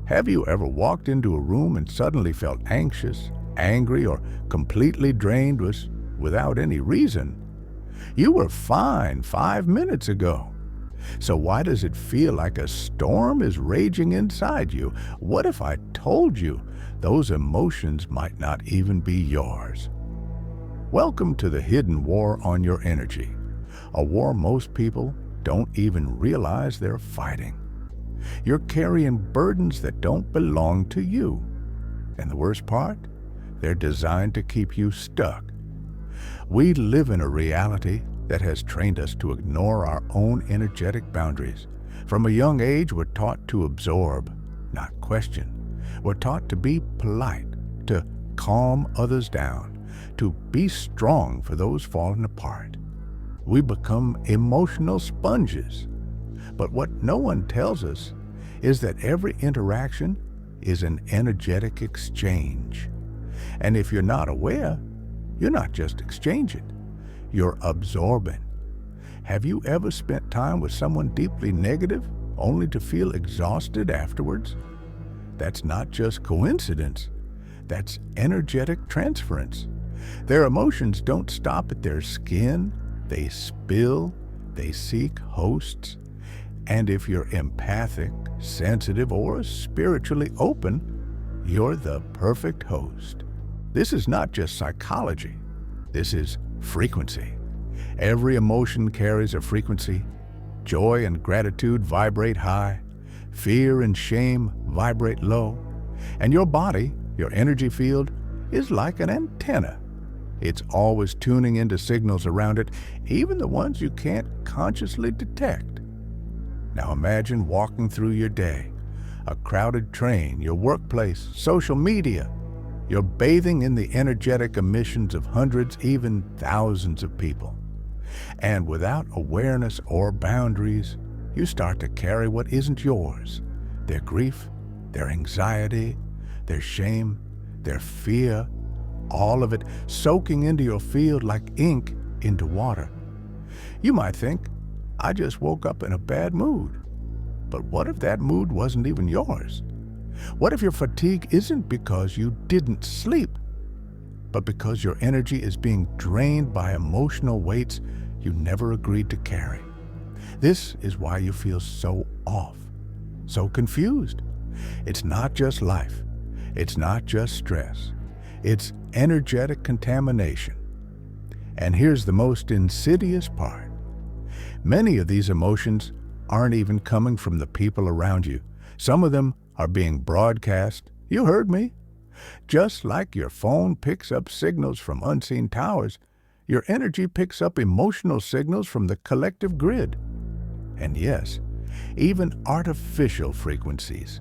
Have you ever walked into a room and suddenly felt anxious, angry, or completely drained without any reason? You were fine 5 minutes ago. So why does it feel like a storm is raging inside you? What if I told you those emotions might not even be yours? Welcome to the hidden war on your energy, a war most people don't even realize they're fighting. You're carrying burdens that don't belong to you. And the worst part? They're designed to keep you stuck. We live in a reality that has trained us to ignore our own energetic boundaries. From a young age, we're taught to absorb, not question. We're taught to be polite, to calm others down, to be strong for those falling apart. We become emotional sponges. But what no one tells us is that every interaction is an energetic exchange. And if you're not aware, you're not just exchanging, you're absorbing. Have you ever spent time with someone deeply negative only to feel exhausted afterwards? That's not just coincidence, that's energetic transference. Their emotions don't stop at their skin, they spill, they seek hosts. And if you're empathic, sensitive, or spiritually open, you're the perfect host. This is not just psychology. This is frequency. Every emotion carries a frequency. Joy and gratitude vibrate high. Fear and shame vibrate low. And your body, your energy field, is like an antenna. It's always tuning into signals around it, even the ones you can't consciously detect. Now imagine walking through your day, a crowded train, your workplace, social media. You're bathing in the energetic emissions of hundreds, even thousands of people. And without awareness or boundaries, you start to carry what isn't yours. Their grief, their anxiety, their shame, their fear, all of it soaking into your field like ink into water. You might think, I just woke up in a bad mood. But what if that mood wasn't even yours? What if your fatigue isn't because you didn't sleep, but because your energy is being drained by emotional weights you never agreed to carry? This is why you feel so off, so confused. It's not just life. It's not just stress. It's energetic contamination. And here's the most insidious part. Many of these emotions aren't even coming from the people around you. Some of them are being broadcast. You heard me. Just like your phone picks up signals from unseen towers, your energy picks up emotional signals from the collective grid. And yes, even artificial frequencies.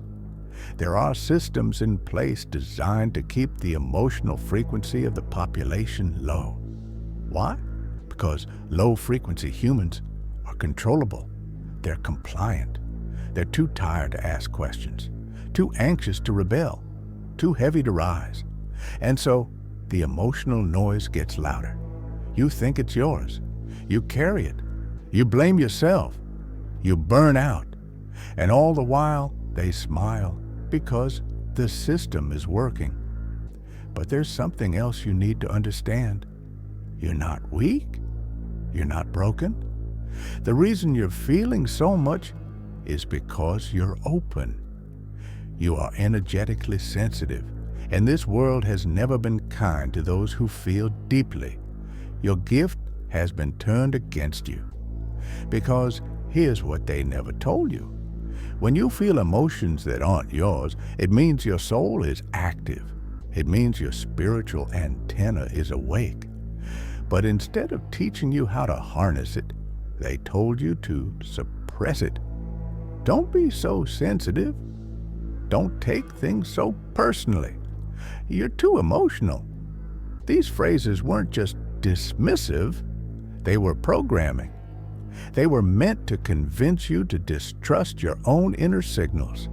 There are systems in place designed to keep the emotional frequency of the population low. Why? Because low-frequency humans are controllable. They're compliant. They're too tired to ask questions, too anxious to rebel, too heavy to rise. And so the emotional noise gets louder. You think it's yours. You carry it. You blame yourself. You burn out. And all the while, they smile because the system is working. But there's something else you need to understand. You're not weak. You're not broken. The reason you're feeling so much is because you're open. You are energetically sensitive, and this world has never been kind to those who feel deeply. Your gift has been turned against you. Because here's what they never told you. When you feel emotions that aren't yours, it means your soul is active. It means your spiritual antenna is awake. But instead of teaching you how to harness it, they told you to suppress it. Don't be so sensitive. Don't take things so personally. You're too emotional. These phrases weren't just dismissive, they were programming. They were meant to convince you to distrust your own inner signals.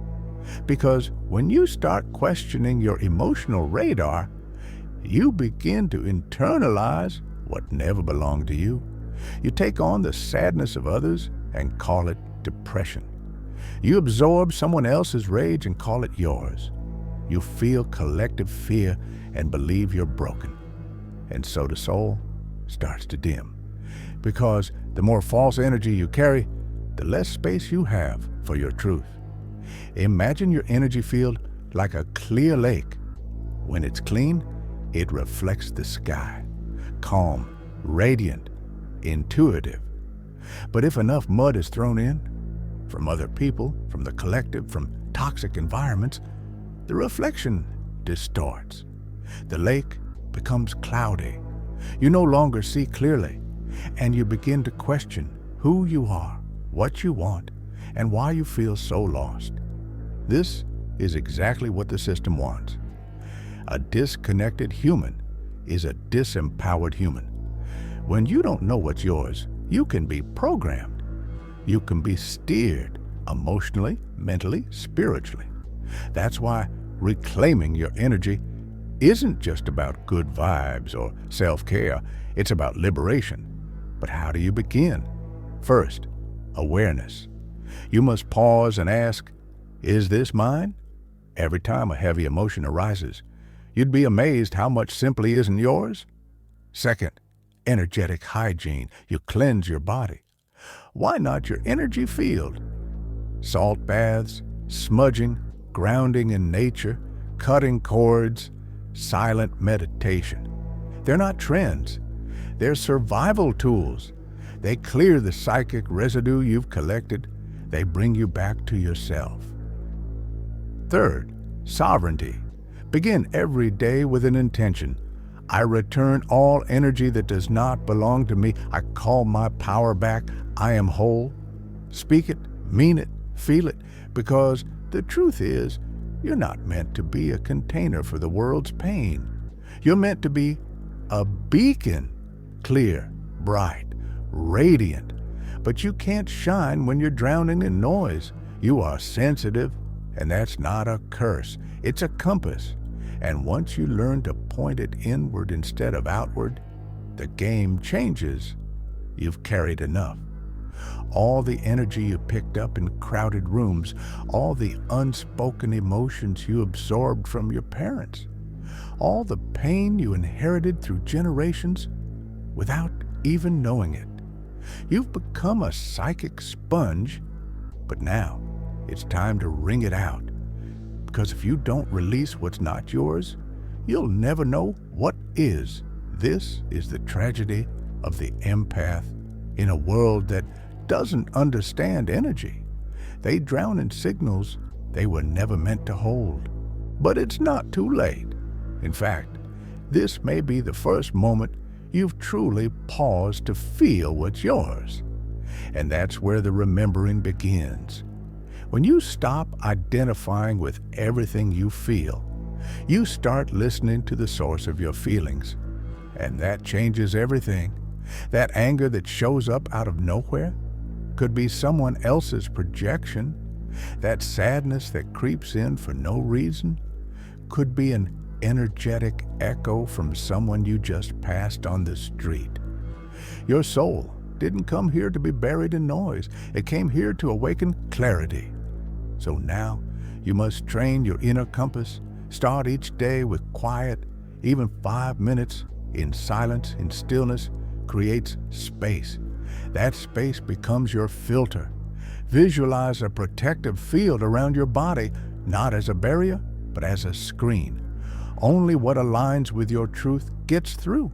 Because when you start questioning your emotional radar, you begin to internalize what never belonged to you. You take on the sadness of others and call it depression. You absorb someone else's rage and call it yours. You feel collective fear and believe you're broken. And so the soul starts to dim. Because the more false energy you carry, the less space you have for your truth. Imagine your energy field like a clear lake. When it's clean, it reflects the sky. Calm, radiant, intuitive. But if enough mud is thrown in, from other people, from the collective, from toxic environments, the reflection distorts. The lake becomes cloudy. You no longer see clearly, and you begin to question who you are, what you want, and why you feel so lost. This is exactly what the system wants. A disconnected human is a disempowered human. When you don't know what's yours, you can be programmed. You can be steered emotionally, mentally, spiritually. That's why reclaiming your energy isn't just about good vibes or self-care. It's about liberation. But how do you begin? First, awareness. You must pause and ask, is this mine? Every time a heavy emotion arises, you'd be amazed how much simply isn't yours. Second, energetic hygiene. You cleanse your body. Why not your energy field? Salt baths, smudging, grounding in nature, cutting cords, silent meditation. They're not trends. They're survival tools. They clear the psychic residue you've collected. They bring you back to yourself. Third, sovereignty. Begin every day with an intention. I return all energy that does not belong to me. I call my power back. I am whole. Speak it, mean it, feel it, because the truth is, you're not meant to be a container for the world's pain. You're meant to be a beacon, clear, bright, radiant. But you can't shine when you're drowning in noise. You are sensitive, and that's not a curse. It's a compass. And once you learn to point it inward instead of outward, the game changes. You've carried enough. All the energy you picked up in crowded rooms, all the unspoken emotions you absorbed from your parents, all the pain you inherited through generations without even knowing it. You've become a psychic sponge, but now it's time to wring it out. Because if you don't release what's not yours, you'll never know what is. This is the tragedy of the empath in a world that doesn't understand energy. They drown in signals they were never meant to hold. But it's not too late. In fact, this may be the first moment you've truly paused to feel what's yours. And that's where the remembering begins. When you stop identifying with everything you feel, you start listening to the source of your feelings. And that changes everything. That anger that shows up out of nowhere could be someone else's projection. That sadness that creeps in for no reason could be an energetic echo from someone you just passed on the street. Your soul didn't come here to be buried in noise. It came here to awaken clarity. So now you must train your inner compass. Start each day with quiet. Even 5 minutes in silence, in stillness, creates space. That space becomes your filter. Visualize a protective field around your body, not as a barrier, but as a screen. Only what aligns with your truth gets through.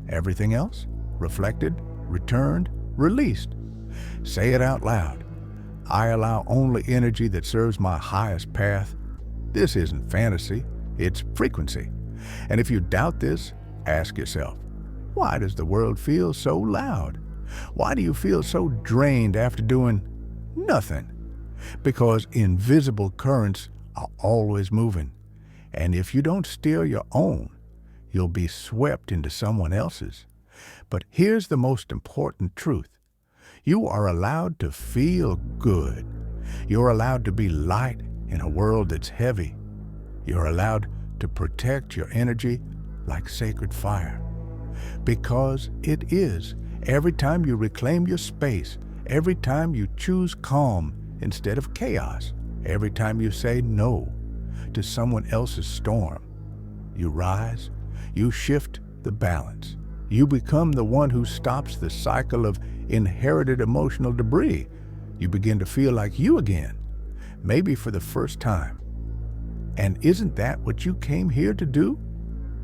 Everything else, reflected, returned, released. Say it out loud. I allow only energy that serves my highest path. This isn't fantasy, it's frequency. And if you doubt this, ask yourself, why does the world feel so loud? Why do you feel so drained after doing nothing? Because invisible currents are always moving. And if you don't steer your own, you'll be swept into someone else's. But here's the most important truth. You are allowed to feel good. You're allowed to be light in a world that's heavy. You're allowed to protect your energy like sacred fire. Because it is. Every time you reclaim your space, every time you choose calm, instead of chaos. Every time you say no to someone else's storm, you rise, you shift the balance. You become the one who stops the cycle of inherited emotional debris. You begin to feel like you again, maybe for the first time. And isn't that what you came here to do?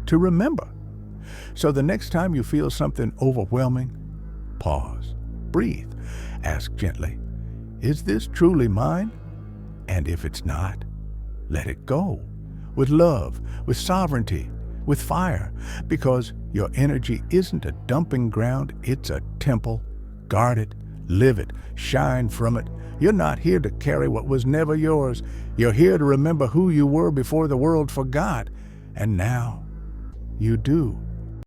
To remember. So the next time you feel something overwhelming, pause, breathe, ask gently, is this truly mine? And if it's not, let it go. With love, with sovereignty, with fire, because your energy isn't a dumping ground, it's a temple. Guard it, live it, shine from it. You're not here to carry what was never yours. You're here to remember who you were before the world forgot. And now you do.